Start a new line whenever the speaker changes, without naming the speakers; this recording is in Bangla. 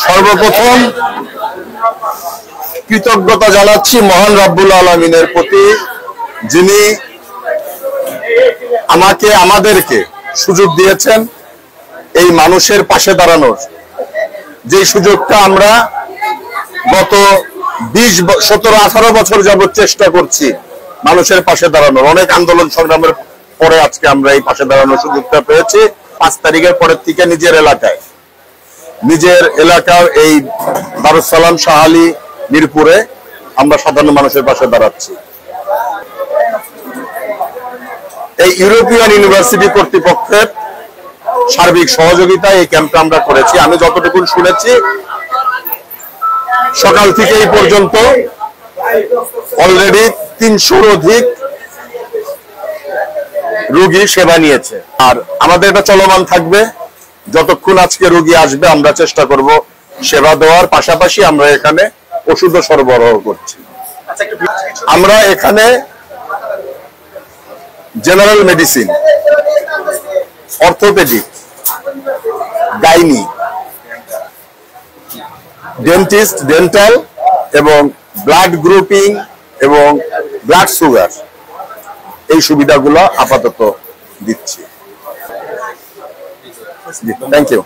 সর্বপ্রথম কৃতজ্ঞতা জানাচ্ছি মহান রব্বুল আলামিনের প্রতি, যিনি আমাদেরকে সুযোগ দিয়েছেন এই মানুষের পাশে দাঁড়ানোর। যে সুযোগটা আমরা গত 17-18 বছর যাবত চেষ্টা করছি মানুষের পাশে দাঁড়ানোর। অনেক আন্দোলন সংগ্রামের পরে আজকে আমরা এই পাশে দাঁড়ানোর সুযোগটা পেয়েছি। 5 তারিখের পরের থেকে নিজের এলাকার এই দারুস সালাম, শাহালি, মিরপুরে আমরা সাধারণ মানুষের পাশে দাঁড়াচ্ছি। এই ইউরোপিয়ান ইউনিভার্সিটি কর্তৃপক্ষের সার্বিক সহযোগিতায় এই ক্যাম্পটা আমরা করেছি। আমি যতটুকু শুনেছি সকাল থেকে এই পর্যন্ত অলরেডি 300-র অধিক রোগী সেবা নিয়েছে। আর আমাদের এটা চলমান থাকবে যতক্ষণ আজকে রোগী আসবে। আমরা চেষ্টা করব সেবা দেওয়ার পাশাপাশি আমরা এখানে ওষুধও সরবরাহ করছি। আমরা এখানে general medicine, orthopaedic, gynae, dentist, dental এবং ব্লাড গ্রুপিং এবং ব্লাড সুগার, এই সুবিধাগুলো আপাতত দিচ্ছি। Thank you.